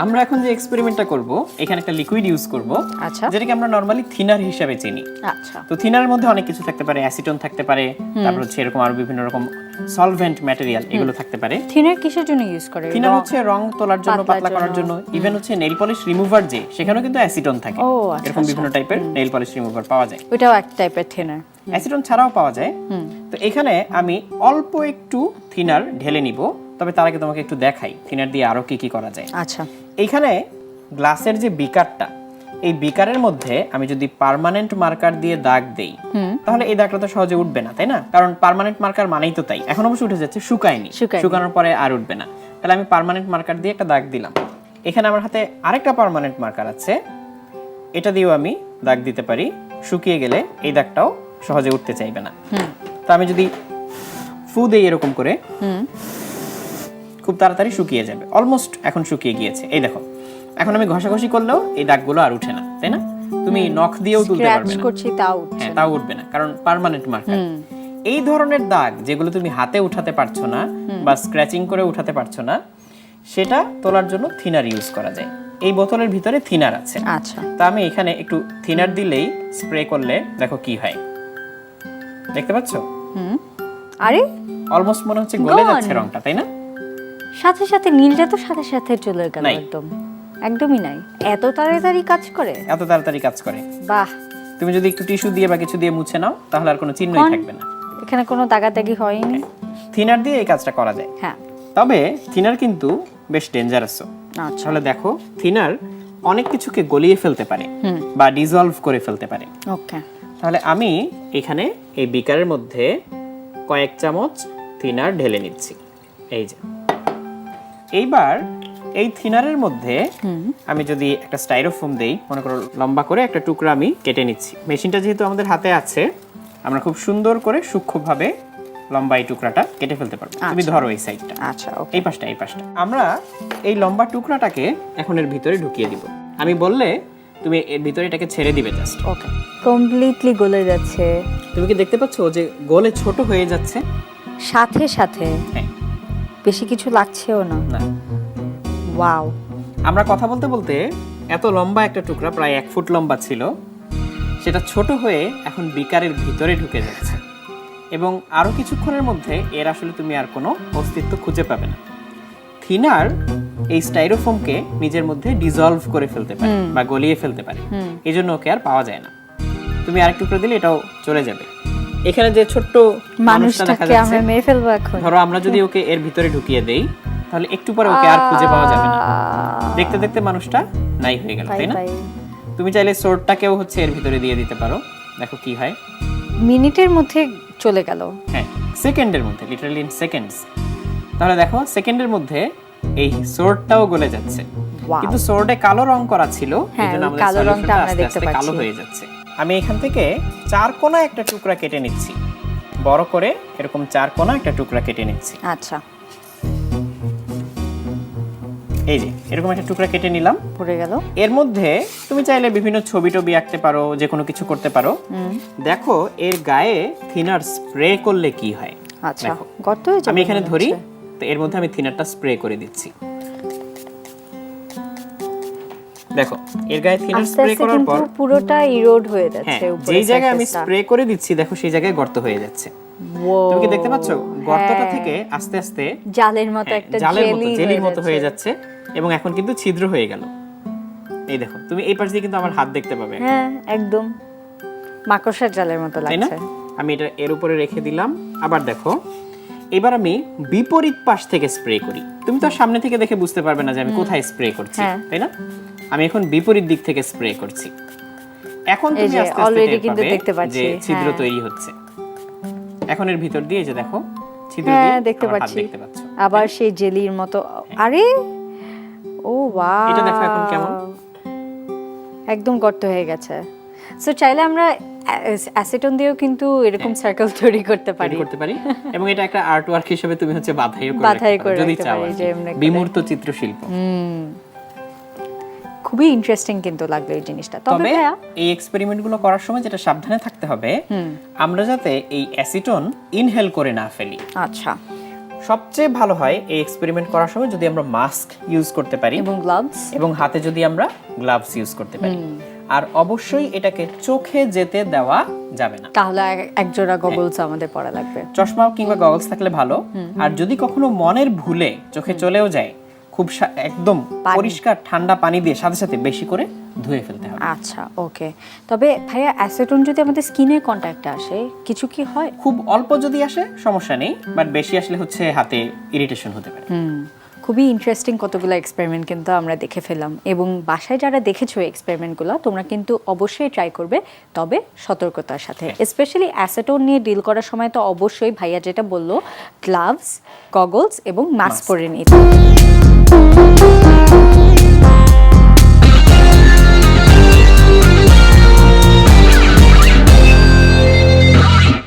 আমরা এখন যে এক্সপেরিমেন্টটা করব এখানে একটা লিকুইড ইউজ করব, আচ্ছা যেটাকে আমরা নরমালি থিনার হিসেবে চিনি। আচ্ছা তো থিনারের মধ্যে অনেক কিছু থাকতে পারে, অ্যাসিটন থাকতে পারে, তারপর হচ্ছে এরকম আরো বিভিন্ন রকম সলভেন্ট ম্যাটেরিয়াল এগুলো থাকতে পারে। থিনার কিসের জন্য ইউজ করে? থিনার হচ্ছে রং তোলার জন্য, পাতলার পাতলা করার জন্য, জন্য। ইভেন হচ্ছে নেইল পলিশ রিমুভার যে সেখানেও কিন্তু অ্যাসিটন থাকে। ও, আচ্ছা, এরকম বিভিন্ন টাইপের নেইল পলিশ রিমুভার পাওয়া যায়। ওটাও এক টাইপের থিনার। অ্যাসিটন ছাড়াও পাওয়া যায়। তো এখানে আমি অল্প একটু থিনার ঢেলে নিব, তবে তার আগে তোমাকে একটু দেখাই থিনার দিয়ে আরো কি কি করা যায়। আচ্ছা এইখানে গ্লাসের যে বিকারটা, এই বিকারের মধ্যে আমি যদি পার্মানেন্ট মার্কার দিয়ে দাগ দেই তাহলে এই দাগটা তো সহজে উঠবে না, তাই না? কারণ পার্মানেন্ট মার্কার মানেই তো তাই। এখন অবশ্য উঠে যাচ্ছে, শুকায়নি, শুকানোর পরে আর উঠবে না। তাহলে আমি পার্মানেন্ট মার্কার দিয়ে একটা দাগ দিলাম। এখানে আমার হাতে আরেকটা পার্মানেন্ট মার্কার আছে, এটা দিয়েও আমি দাগ দিতে পারি। শুকিয়ে গেলে এই দাগটাও সহজে উঠতে চাইবে না। তো আমি যদি ফু দেই এরকম করে, খুব তাড়াতাড়ি শুকিয়ে যাবে। অলমোস্ট এখন শুকিয়ে গিয়েছে, এই দেখো। এখন আমি ঘষাঘষি করলেও এই দাগগুলো আর উঠে না, তাই না? তুমি নখ দিয়েও তুলতে পারবে না, করছি তাও উঠছে হ্যাঁ তাও উঠবে না, কারণ পার্মানেন্ট মার্কার। এই ধরনের দাগ যেগুলো তুমি হাতে উঠাতে পারছো না বা স্ক্র্যাচিং করে উঠাতে পারছো না, সেটা তোলার জন্য থিনার ইউজ করা যায়। এই বোতলের ভিতরে থিনার আছে। আচ্ছা তো আমি এখানে একটু থিনার দিলেই স্প্রে করলে দেখো কি হয়, দেখতে পাচ্ছো? আরে অলমোস্ট মনে হচ্ছে গলে Gone. যাচ্ছে রংটা, তাই না? সাথে সাথে নীলটা তো সাথে সাথে চলে গেল, নাই। একদমই নাই। এত তাড়াতাড়ি কাজ করে? এত তাড়াতাড়ি কাজ করে। বাহ, তুমি যদি একটু টিস্যু দিয়ে বা কিছু দিয়ে মুছে নাও তাহলে আর কোনো চিহ্নই থাকবে না। এখানে কোনো দাগাদাগি হয়নি। থিনার দিয়ে এই কাজটা করা যায়। হ্যাঁ তবে থিনার কিন্তু বেশ ডেঞ্জারাসও। আচ্ছা তাহলে দেখো, থিনার অনেক কিছুকে গলিয়ে ফেলতে পারে বা ডিসলভ করে ফেলতে পারে। ওকে তাহলে আমি এখানে এই বিকারের মধ্যে কয়েক চামচ থিনার ঢেলে নিচ্ছি, এই যে। এইবার এই থিনারের মধ্যে আমি যদি একটা স্টাইরোফোম দেই, মনে করো লম্বা করে একটা টুকরা আমি কেটে নিচ্ছি। মেশিনটা যেহেতু আমাদের হাতে আছে, আমরা খুব সুন্দর করে সূক্ষ্মভাবে লম্বা এই টুকরাটা কেটে ফেলতে পারবো। তুমি ধরো এই সাইডটা, আচ্ছা ওকে এই পাশটা, এই পাশটা। আমরা এই লম্বা টুকরাটাকে এখন এর ভিতরে ঢুকিয়ে দিব। আমি বললে তুমি এর ভিতরে এটাকে ছেড়ে দিবে জাস্ট। ওকে কমপ্লিটলি গলে যাচ্ছে তুমি কি দেখতে পাচ্ছো যে গলে ছোট হয়ে যাচ্ছে? সাথে সাথে। হ্যাঁ, বেশি কিছু লাগছেও না। না। ওয়াও, আমরা কথা বলতে বলতে এত লম্বা একটা টুকরা, প্রায় 1 ফুট লম্বা ছিল, সেটা ছোট হয়ে এখন বিকারের ভিতরে ঢুকে যাচ্ছে। এবং আরো কিছুক্ষণের মধ্যে এর আসলে তুমি আর কোনো অস্তিত্ব খুঁজে পাবে না। থিনার এই স্টাইরোফোমকে নিজের মধ্যে ডিসলভ করে ফেলতে পারে বা গলিয়ে ফেলতে পারে, এই জন্য ওকে আর পাওয়া যায় না। তুমি আরেক টুকরা দিলে এটাও চলে যাবে। এখানে যে ছোট্ট মানুষটা দেখা মানুষটাকে যাচ্ছে, আমরা মেরে ফেলবো এখন। ধরো আমরা যদি ওকে এর ভিতরে ঢুকিয়ে দেই তাহলে একটু পরে ওকে আর খুঁজে পাওয়া যাবে না। দেখতে দেখতে মানুষটা নাই হয়ে গেল, তাই না? তুমি চাইলে সোর্ডটাকেও হচ্ছে এর ভিতরে দিয়ে দিতে পারো, দেখো কি হয়। মিনিটের মধ্যে চলে গেল। হ্যাঁ, সেকেন্ডের মধ্যে, লিটারালি ইন সেকেন্ডস। তাহলে দেখো সেকেন্ডের মধ্যে এই সোর্ডটাও গলে যাচ্ছে। Wow. কিন্তু সোর্ডে কালো রং করা ছিল, হ্যাঁ, এইজন্য ওই আমাদের কালো রংটা সলিউশনটা আমরা আস্তে দেখতে আস্তে কালো পাচ্ছি। হয়ে যাচ্ছে। আমি এখান থেকে 4 কোণা একটা টুকরা কেটে নিচ্ছি, বড় করে এরকম 4 কোণা একটা টুকরা কেটে নিচ্ছি। আচ্ছা এই যে এরকম একটা টুকরা কেটে নিলাম। পড়ে গেল। এর মধ্যে তুমি চাইলে বিভিন্ন ছবি টবি আঁকতে পারো, যে কোনো কিছু করতে পারো। দেখো এর গায়ে থিনার স্প্রে করলে কি হয়। আচ্ছা দেখো, গর্ত হয়ে যাবে আমি এখানে মনে ধরি, হচ্ছে। তো এর মধ্যে আমি থিনারটা স্প্রে করে দিচ্ছি। দেখো এর গায়ে থিনার আস্তে স্প্রে আস্তে করার কিন্তু পর, পুরোটা ইরোড হয়ে হ্যাঁ, যাচ্ছে উপরে। যেই জায়গায় আমি স্প্রে করে দিচ্ছি দেখো সেই জায়গায় গর্ত হয়ে যাচ্ছে। তুমি কি দেখতে পাচ্ছো? গর্তটা থেকে আস্তে আস্তে জালের মতো হ্যাঁ, একটা জালের মতো, জেলির জেলির মতো হয়ে যাচ্ছে এবং এখন কিন্তু ছিদ্র হয়ে গেল। এই দেখো, তুমি এই পাশ দিয়ে কিন্তু আমার হাত দেখতে পাবে, হ্যাঁ একদম মাকড়সার জালের মতো তাই না? লাগছে। আমি এটা এর উপরে রেখে দিলাম। আবার দেখো, এবার আমি বিপরীত পাশ থেকে স্প্রে করি। তুমি তো সামনে থেকে দেখে বুঝতে পারবে না যে আমি কোথায় স্প্রে করছি, হ্যাঁ। তাই না? আমি এখন বিপরীত দিক থেকে স্প্রে করছি। এখন এই তুমি যে আস্তে আস্তে already টের কিন্তু পাবে দেখতে পাচ্ছি, যে ছিদ্র হ্যাঁ। তৈরি হচ্ছে। এখন এর ভিতর দিয়ে যে দেখো ছিদ্র হ্যাঁ দিয়ে দেখতে আমার হাত পাচ্ছি। দেখতে পাচ্ছো। আবার সেই জেলির মতো। আরে ও ওয়াও, এটা দেখো এখন কেমন? একদম গর্ত হয়ে গেছে। সো চাইলে আমরা অ্যাসিটন দিয়েও কিন্তু এরকম সার্কেল তৈরি করতে তৈরি পারি। করতে পারি এবং এটা একটা আর্ট ওয়ার্ক হিসেবে তুমি হচ্ছে বাধাইও করে বাধাই রাখতে করে পারো, যদি রাখতে চাও পারি, আর যে কি। এমনি করে। বিমূর্ত চিত্রশিল্প। খুবই ইন্টারেস্টিং কিন্তু লাগলো এই জিনিসটা। তবে তবে ভাইয়া এই এক্সপেরিমেন্ট গুলো করার সময় যেটা সাবধানে থাকতে হবে, আমরা যাতে এই অ্যাসিটন ইনহেল করে না ফেলি। আচ্ছা সবচেয়ে ভালো হয় এই এক্সপেরিমেন্ট করার সময় যদি আমরা মাস্ক ইউজ করতে পারি এবং গ্লাভস এবং হাতে যদি আমরা গ্লাভস ইউজ করতে পারি। আর অবশ্যই এটাকে চোখে যেতে দেওয়া যাবে না। তাহলে এক জোড়া গগলস আমাদের পরা লাগবে। চশমা কিংবা গগলস থাকলে ভালো। আর যদি কখনো মনের ভুলে চোখে চলেও যায়, খুব একদম পরিষ্কার ঠান্ডা পানি দিয়ে সাথে সাথে বেশি করে ধুয়ে ফেলতে হবে। আচ্ছা, ওকে। তবে ভাইয়া অ্যাসেটন যদি আমাদের স্কিনের কন্ট্যাক্টে আসে কিছু কি হয়? খুব অল্প যদি আসে সমস্যা নেই, বাট বেশি আসলে হচ্ছে হাতে ইরিটেশন হতে পারে। খুবই ইন্টারেস্টিং কতগুলো এক্সপেরিমেন্ট কিন্তু আমরা দেখে ফেললাম, এবং বাসায় যারা দেখেছো এক্সপেরিমেন্টগুলো তোমরা কিন্তু অবশ্যই ট্রাই করবে, তবে সতর্কতার সাথে। স্পেশালি অ্যাসেটন নিয়ে ডিল করার সময় তো অবশ্যই ভাইয়া যেটা বললো, গ্লাভস, গগলস এবং মাস্ক পরে নিতে হবে।